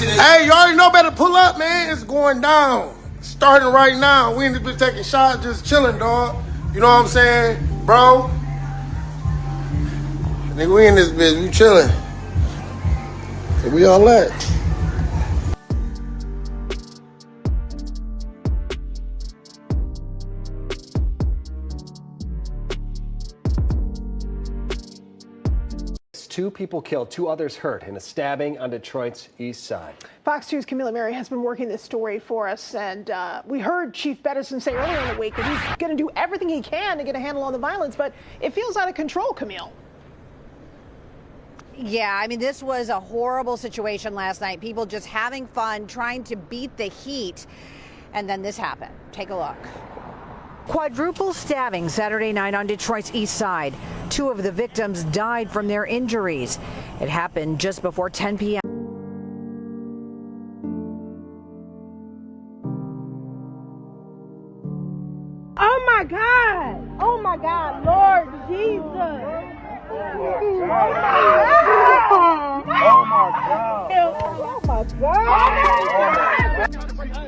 Hey, you already know better pull up, man. It's going down. Starting right now. We in this bitch taking shots, just chilling, dog. You know what I'm saying? Bro. Nigga, we in this bitch, we chilling. So we all at. Two people killed, 2 others hurt in a stabbing on Detroit's east side. Fox 2's Camila Mary has been working this story for us, and we heard Chief Bettison say earlier in the week that he's going to do everything he can to get a handle on the violence, but it feels out of control, Camille. Yeah, I mean, this was a horrible situation last night. People just having fun, trying to beat the heat, and then this happened. Take a look. Quadruple stabbing Saturday night on Detroit's east side. 2 of the victims died from their injuries. It happened just before 10 p.m. Oh my God! Oh my God, Lord Jesus! Oh my God! Oh my God! Oh my God! Oh my God!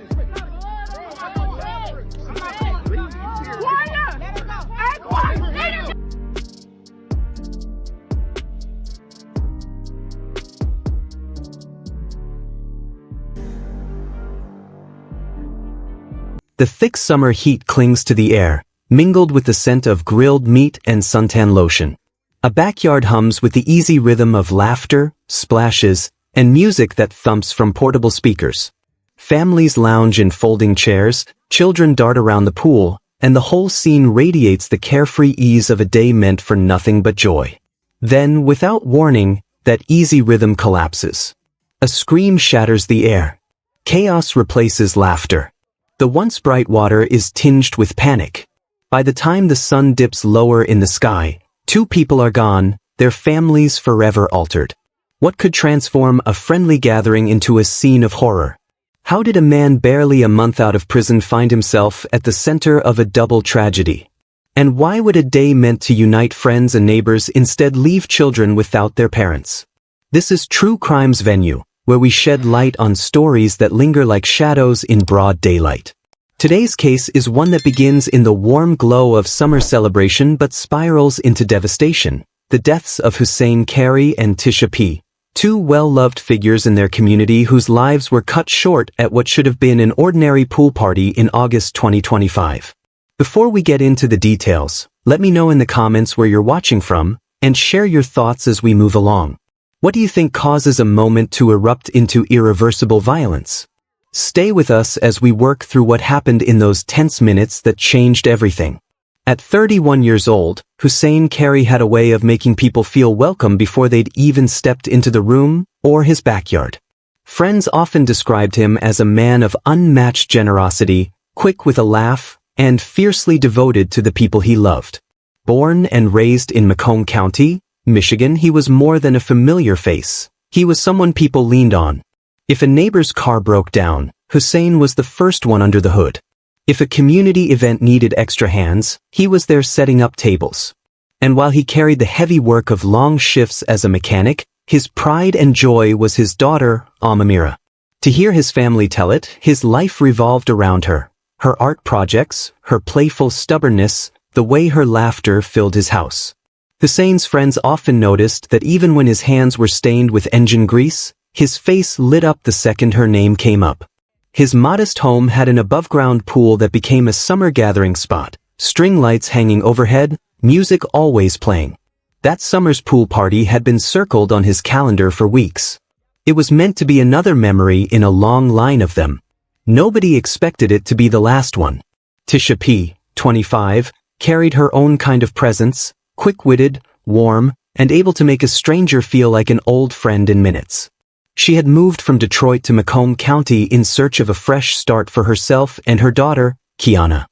The thick summer heat clings to the air, mingled with the scent of grilled meat and suntan lotion. A backyard hums with the easy rhythm of laughter, splashes, and music that thumps from portable speakers. Families lounge in folding chairs, children dart around the pool, and the whole scene radiates the carefree ease of a day meant for nothing but joy. Then, without warning, that easy rhythm collapses. A scream shatters the air. Chaos replaces laughter. The once bright water is tinged with panic. By the time the sun dips lower in the sky, 2 people are gone, their families forever altered. What could transform a friendly gathering into a scene of horror? How did a man barely a month out of prison find himself at the center of a double tragedy? And why would a day meant to unite friends and neighbors instead leave children without their parents? This is True Crime's venue, where we shed light on stories that linger like shadows in broad daylight. Today's case is one that begins in the warm glow of summer celebration but spirals into devastation. The deaths of Hussein Carey and Tisha P., 2 well-loved figures in their community whose lives were cut short at what should have been an ordinary pool party in August 2025. Before we get into the details, let me know in the comments where you're watching from, and share your thoughts as we move along. What do you think causes a moment to erupt into irreversible violence? Stay with us as we work through what happened in those tense minutes that changed everything. At 31 years old, Hussein Carey had a way of making people feel welcome before they'd even stepped into the room or his backyard. Friends often described him as a man of unmatched generosity, quick with a laugh, and fiercely devoted to the people he loved. Born and raised in Macomb County, Michigan, he was more than a familiar face. He was someone people leaned on. If a neighbor's car broke down, Hussein was the first one under the hood. If a community event needed extra hands, he was there setting up tables. And while he carried the heavy work of long shifts as a mechanic, his pride and joy was his daughter, Amira. To hear his family tell it, his life revolved around her. Her art projects, her playful stubbornness, the way her laughter filled his house. Hussein's friends often noticed that even when his hands were stained with engine grease, his face lit up the second her name came up. His modest home had an above-ground pool that became a summer gathering spot, string lights hanging overhead, music always playing. That summer's pool party had been circled on his calendar for weeks. It was meant to be another memory in a long line of them. Nobody expected it to be the last one. Tisha P., 25, carried her own kind of presence, quick-witted, warm, and able to make a stranger feel like an old friend in minutes. She had moved from Detroit to Macomb County in search of a fresh start for herself and her daughter, Kiana.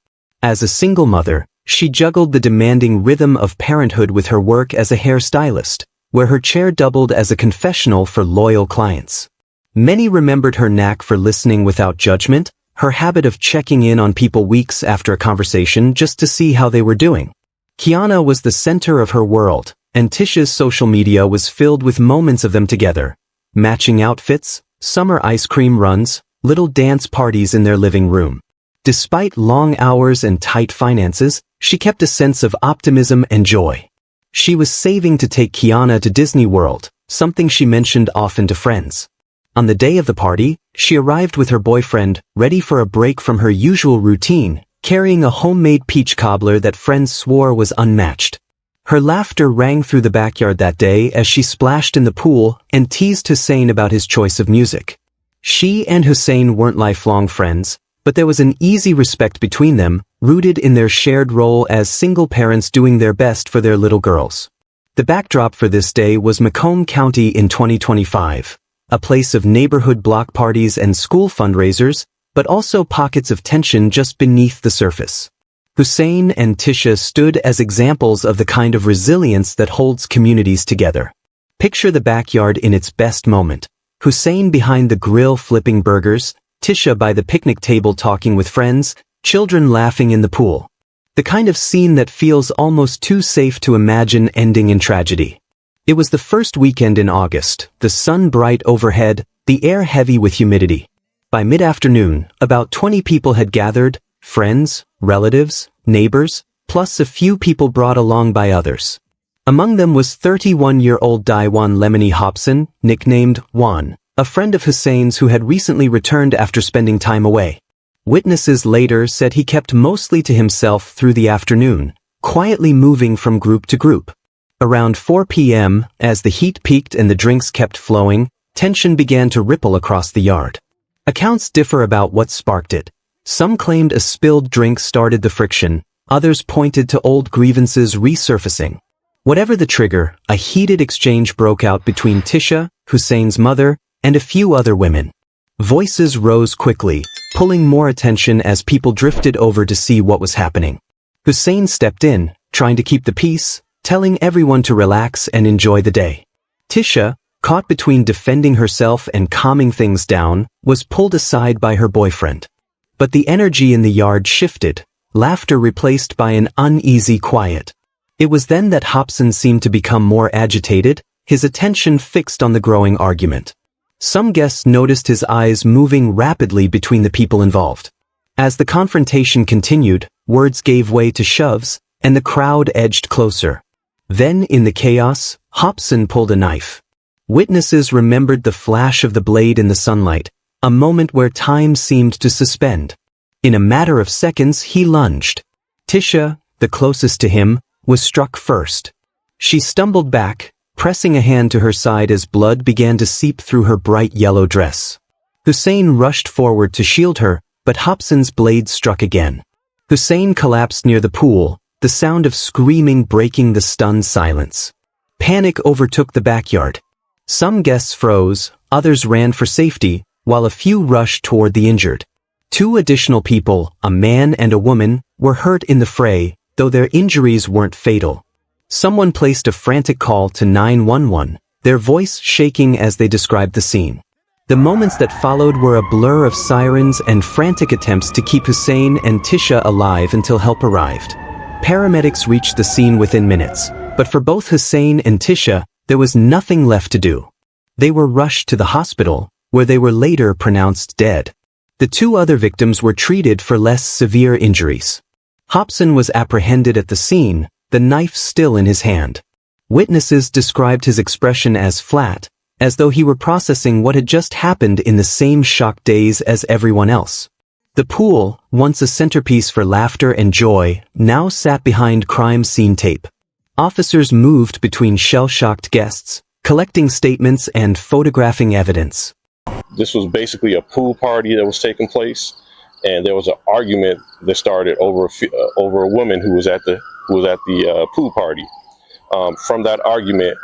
As a single mother, she juggled the demanding rhythm of parenthood with her work as a hairstylist, where her chair doubled as a confessional for loyal clients. Many remembered her knack for listening without judgment, her habit of checking in on people weeks after a conversation just to see how they were doing. Kiana was the center of her world, and Tisha's social media was filled with moments of them together. Matching outfits, summer ice cream runs, little dance parties in their living room. Despite long hours and tight finances, she kept a sense of optimism and joy. She was saving to take Kiana to Disney World, something she mentioned often to friends. On the day of the party, she arrived with her boyfriend, ready for a break from her usual routine, carrying a homemade peach cobbler that friends swore was unmatched. Her laughter rang through the backyard that day as she splashed in the pool and teased Hussein about his choice of music. She and Hussein weren't lifelong friends, but there was an easy respect between them, rooted in their shared role as single parents doing their best for their little girls. The backdrop for this day was Macomb County in 2025, a place of neighborhood block parties and school fundraisers, but also pockets of tension just beneath the surface. Hussein and Tisha stood as examples of the kind of resilience that holds communities together. Picture the backyard in its best moment. Hussein behind the grill flipping burgers, Tisha by the picnic table talking with friends, children laughing in the pool. The kind of scene that feels almost too safe to imagine ending in tragedy. It was the first weekend in August, the sun bright overhead, the air heavy with humidity. By mid-afternoon, about 20 people had gathered, friends, relatives, neighbors, plus a few people brought along by others. Among them was 31-year-old Daiwan Lemony Hobson, nicknamed Juan, a friend of Hussein's who had recently returned after spending time away. Witnesses later said he kept mostly to himself through the afternoon, quietly moving from group to group. Around 4 p.m., as the heat peaked and the drinks kept flowing, tension began to ripple across the yard. Accounts differ about what sparked it. Some claimed a spilled drink started the friction, others pointed to old grievances resurfacing. Whatever the trigger, a heated exchange broke out between Tisha, Hussein's mother, and a few other women. Voices rose quickly, pulling more attention as people drifted over to see what was happening. Hussein stepped in, trying to keep the peace, telling everyone to relax and enjoy the day. Tisha, caught between defending herself and calming things down, was pulled aside by her boyfriend. But the energy in the yard shifted, laughter replaced by an uneasy quiet. It was then that Hobson seemed to become more agitated, his attention fixed on the growing argument. Some guests noticed his eyes moving rapidly between the people involved. As the confrontation continued, words gave way to shoves, and the crowd edged closer. Then, in the chaos, Hobson pulled a knife. Witnesses remembered the flash of the blade in the sunlight, a moment where time seemed to suspend. In a matter of seconds, he lunged. Tisha, the closest to him, was struck first. She stumbled back, pressing a hand to her side as blood began to seep through her bright yellow dress. Hussein rushed forward to shield her, but Hobson's blade struck again. Hussein collapsed near the pool, the sound of screaming breaking the stunned silence. Panic overtook the backyard. Some guests froze, others ran for safety, while a few rushed toward the injured. 2 additional people, a man and a woman, were hurt in the fray, though their injuries weren't fatal. Someone placed a frantic call to 911, their voice shaking as they described the scene. The moments that followed were a blur of sirens and frantic attempts to keep Hussein and Tisha alive until help arrived. Paramedics reached the scene within minutes, but for both Hussein and Tisha, there was nothing left to do. They were rushed to the hospital, where they were later pronounced dead. The 2 other victims were treated for less severe injuries. Hobson was apprehended at the scene, the knife still in his hand. Witnesses described his expression as flat, as though he were processing what had just happened in the same shocked daze as everyone else. The pool, once a centerpiece for laughter and joy, now sat behind crime scene tape. Officers moved between shell-shocked guests, collecting statements and photographing evidence. This was basically a pool party that was taking place, and there was an argument that started over a woman who was at the pool party. From that argument,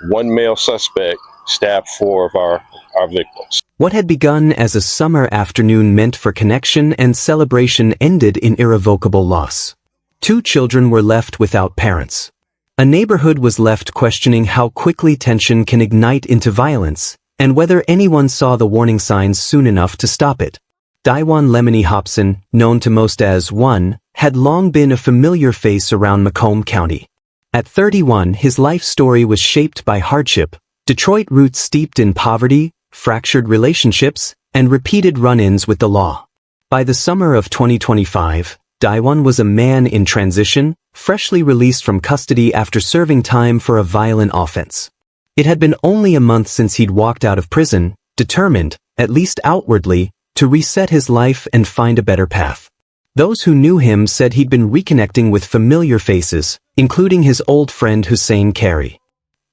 one male suspect stabbed 4 of our victims. What had begun as a summer afternoon meant for connection and celebration ended in irrevocable loss. 2 children were left without parents. A neighborhood was left questioning how quickly tension can ignite into violence, and whether anyone saw the warning signs soon enough to stop it. Daiwan Lemony Hobson, known to most as One, had long been a familiar face around Macomb County. At 31, his life story was shaped by hardship, Detroit roots steeped in poverty, fractured relationships, and repeated run-ins with the law. By the summer of 2025, Daewon was a man in transition, freshly released from custody after serving time for a violent offense. It had been only a month since he'd walked out of prison, determined, at least outwardly, to reset his life and find a better path. Those who knew him said he'd been reconnecting with familiar faces, including his old friend Hussein Carey.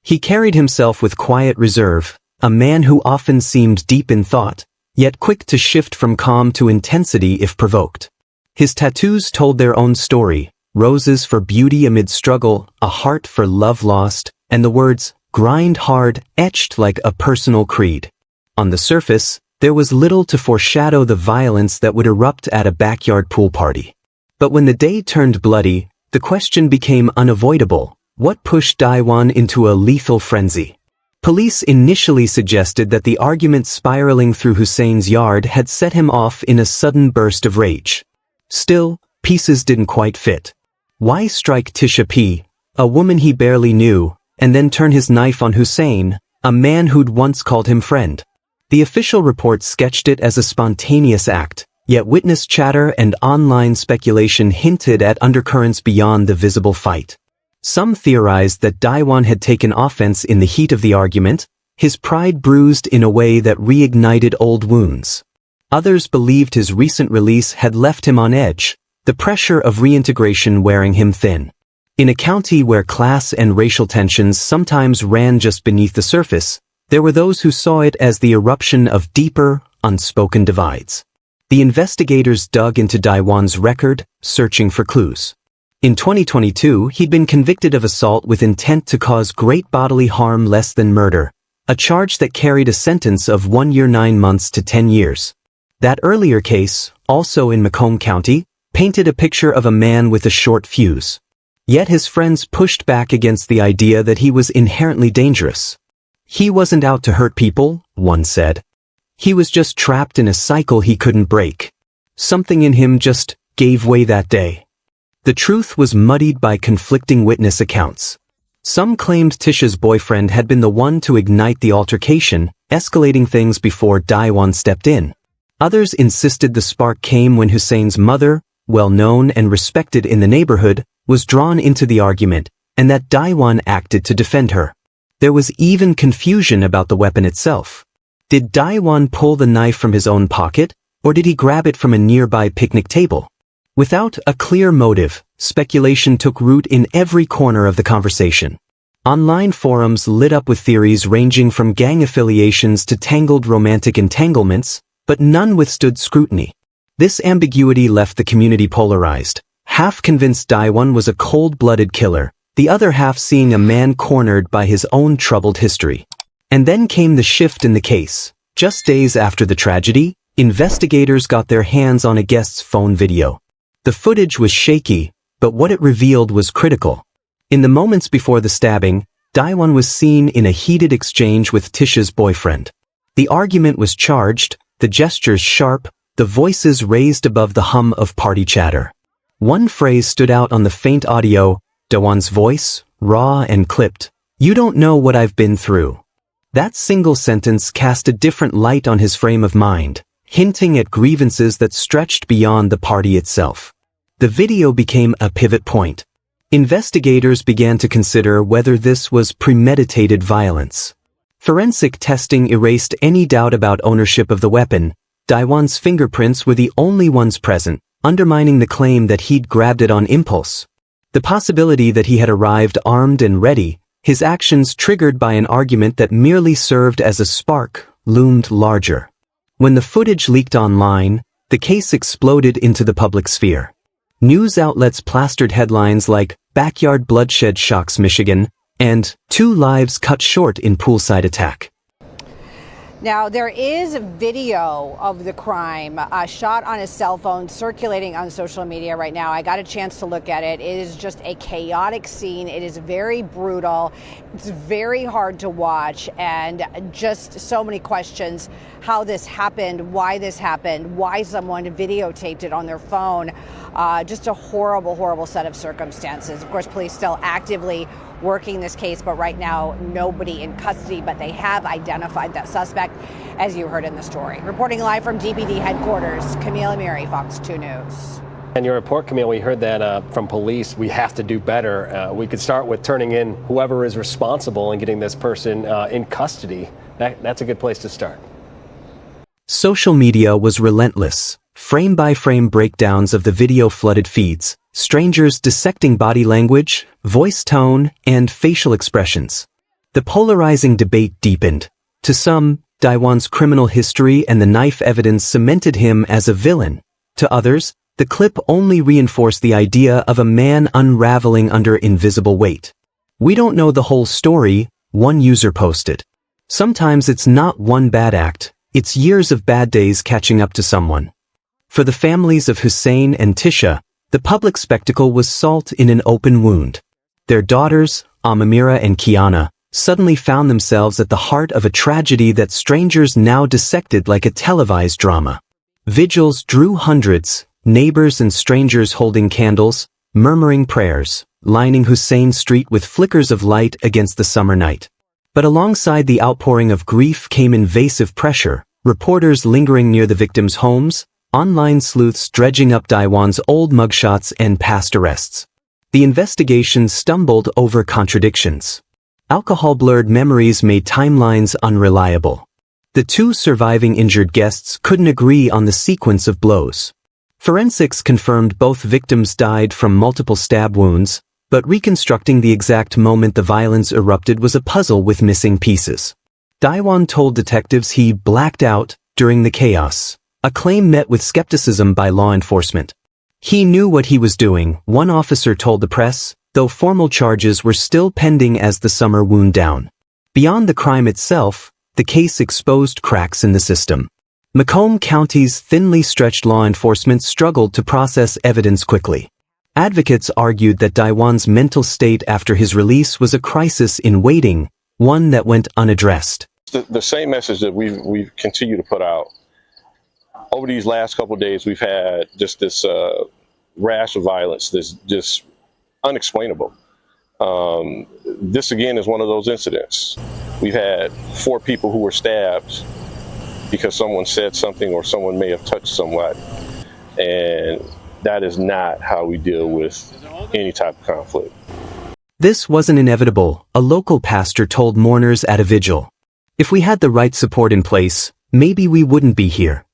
He carried himself with quiet reserve, a man who often seemed deep in thought, yet quick to shift from calm to intensity if provoked. His tattoos told their own story: roses for beauty amid struggle, a heart for love lost, and the words, "grind hard," etched like a personal creed. On the surface, there was little to foreshadow the violence that would erupt at a backyard pool party. But when the day turned bloody, the question became unavoidable: what pushed Daewon into a lethal frenzy? Police initially suggested that the argument spiraling through Hussein's yard had set him off in a sudden burst of rage. Still, pieces didn't quite fit. Why strike Tisha P., a woman he barely knew, and then turn his knife on Hussein, a man who'd once called him friend? The official report sketched it as a spontaneous act, yet witness chatter and online speculation hinted at undercurrents beyond the visible fight. Some theorized that Daewon had taken offense in the heat of the argument, his pride bruised in a way that reignited old wounds. Others believed his recent release had left him on edge, the pressure of reintegration wearing him thin. In a county where class and racial tensions sometimes ran just beneath the surface, there were those who saw it as the eruption of deeper, unspoken divides. The investigators dug into Daewon's record, searching for clues. In 2022, he'd been convicted of assault with intent to cause great bodily harm less than murder, a charge that carried a sentence of 1 year 9 months to 10 years. That earlier case, also in Macomb County, painted a picture of a man with a short fuse. Yet his friends pushed back against the idea that he was inherently dangerous. He wasn't out to hurt people, one said. He was just trapped in a cycle he couldn't break. Something in him just gave way that day. The truth was muddied by conflicting witness accounts. Some claimed Tisha's boyfriend had been the one to ignite the altercation, escalating things before Daewon stepped in. Others insisted the spark came when Hussein's mother, well known and respected in the neighborhood, was drawn into the argument, and that Daewon acted to defend her. There was even confusion about the weapon itself. Did Daewon pull the knife from his own pocket, or did he grab it from a nearby picnic table? Without a clear motive, speculation took root in every corner of the conversation. Online forums lit up with theories ranging from gang affiliations to tangled romantic entanglements, but none withstood scrutiny. This ambiguity left the community polarized, half convinced Daewon was a cold-blooded killer, the other half seeing a man cornered by his own troubled history. And then came the shift in the case. Just days after the tragedy, investigators got their hands on a guest's phone video. The footage was shaky, but what it revealed was critical. In the moments before the stabbing, Daewon was seen in a heated exchange with Tisha's boyfriend. The argument was charged, the gestures sharp, the voices raised above the hum of party chatter. One phrase stood out on the faint audio, Daewon's voice, raw and clipped. "You don't know what I've been through." That single sentence cast a different light on his frame of mind, hinting at grievances that stretched beyond the party itself. The video became a pivot point. Investigators began to consider whether this was premeditated violence. Forensic testing erased any doubt about ownership of the weapon. Daewon's fingerprints were the only ones present, undermining the claim that he'd grabbed it on impulse. The possibility that he had arrived armed and ready, his actions triggered by an argument that merely served as a spark, loomed larger. When the footage leaked online, the case exploded into the public sphere. News outlets plastered headlines like "Backyard Bloodshed Shocks Michigan" and "2 Lives Cut Short in Poolside Attack." Now, there is video of the crime shot on a cell phone circulating on social media right now. I got a chance to look at it. It is just a chaotic scene. It is very brutal. It's very hard to watch, and just so many questions. How this happened, why someone videotaped it on their phone. Just a horrible, horrible set of circumstances. Of course, police still actively working this case, but right now nobody in custody, but they have identified that suspect, as you heard in the story. Reporting live from DPD headquarters, Camille Amiri, Fox 2 News. And your report, Camille, we heard that from police, we have to do better. We could start with turning in whoever is responsible and getting this person in custody. That's a good place to start. Social media was relentless. Frame-by-frame breakdowns of the video-flooded feeds, strangers dissecting body language, voice tone, and facial expressions. The polarizing debate deepened. To some, Daiwan's criminal history and the knife evidence cemented him as a villain. To others, the clip only reinforced the idea of a man unraveling under invisible weight. "We don't know the whole story," one user posted. Sometimes it's not one bad act, it's years of bad days catching up to someone. For the families of Hussein and Tisha, the public spectacle was salt in an open wound. Their daughters, Amamira and Kiana, suddenly found themselves at the heart of a tragedy that strangers now dissected like a televised drama. Vigils drew hundreds, neighbors and strangers holding candles, murmuring prayers, lining Hussein Street with flickers of light against the summer night. But alongside the outpouring of grief came invasive pressure, reporters lingering near the victims' homes, online sleuths dredging up Daiwan's old mugshots and past arrests. The investigation stumbled over contradictions. Alcohol-blurred memories made timelines unreliable. The two surviving injured guests couldn't agree on the sequence of blows. Forensics confirmed both victims died from multiple stab wounds, but reconstructing the exact moment the violence erupted was a puzzle with missing pieces. Daiwan told detectives he blacked out during the chaos, a claim met with skepticism by law enforcement. He knew what he was doing, one officer told the press, though formal charges were still pending as the summer wound down. Beyond the crime itself, the case exposed cracks in the system. Macomb County's thinly stretched law enforcement struggled to process evidence quickly. Advocates argued that Daiwan's mental state after his release was a crisis in waiting, one that went unaddressed. The same message that we've continued to put out. Over these last couple of days, we've had just this rash of violence that's just unexplainable. This again is one of those incidents. We've had 4 people who were stabbed because someone said something or someone may have touched someone. And that is not how we deal with any type of conflict. This wasn't inevitable, a local pastor told mourners at a vigil. If we had the right support in place, maybe we wouldn't be here.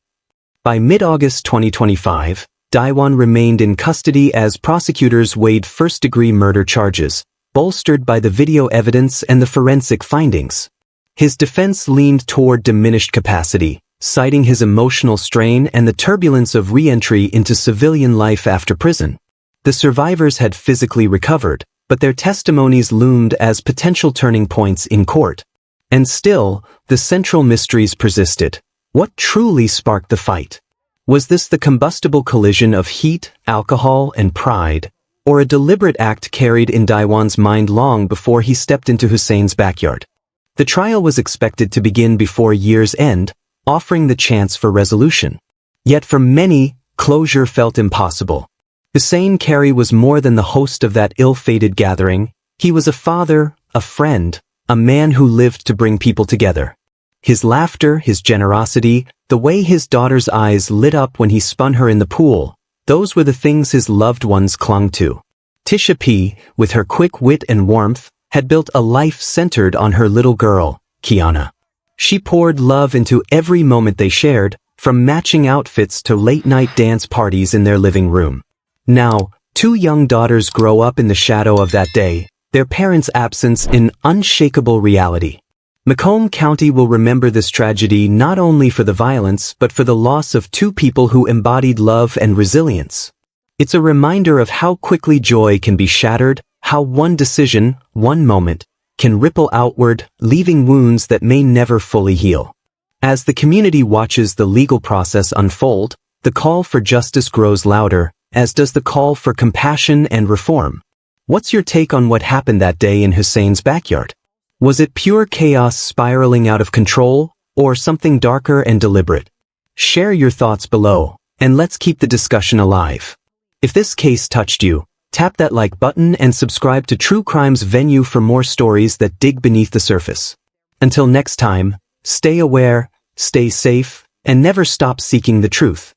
By mid-August 2025, Daiwan remained in custody as prosecutors weighed first-degree murder charges, bolstered by the video evidence and the forensic findings. His defense leaned toward diminished capacity, citing his emotional strain and the turbulence of re-entry into civilian life after prison. The survivors had physically recovered, but their testimonies loomed as potential turning points in court. And still, the central mysteries persisted. What truly sparked the fight? Was this the combustible collision of heat, alcohol, and pride, or a deliberate act carried in Daiwan's mind long before he stepped into Hussein's backyard? The trial was expected to begin before year's end, offering the chance for resolution. Yet for many, closure felt impossible. Hussein Carey was more than the host of that ill-fated gathering. He was a father, a friend, a man who lived to bring people together. His laughter, his generosity, the way his daughter's eyes lit up when he spun her in the pool, those were the things his loved ones clung to. Tisha P., with her quick wit and warmth, had built a life centered on her little girl, Kiana. She poured love into every moment they shared, from matching outfits to late-night dance parties in their living room. Now, 2 young daughters grow up in the shadow of that day, their parents' absence an unshakable reality. Macomb County will remember this tragedy not only for the violence but for the loss of 2 people who embodied love and resilience. It's a reminder of how quickly joy can be shattered, how one decision, one moment, can ripple outward, leaving wounds that may never fully heal. As the community watches the legal process unfold, the call for justice grows louder, as does the call for compassion and reform. What's your take on what happened that day in Hussein's backyard? Was it pure chaos spiraling out of control, or something darker and deliberate? Share your thoughts below, and let's keep the discussion alive. If this case touched you, Tap that like button and subscribe to True Crime's Venue for more stories that dig beneath the surface. Until next time, stay aware, stay safe, and never stop seeking the truth.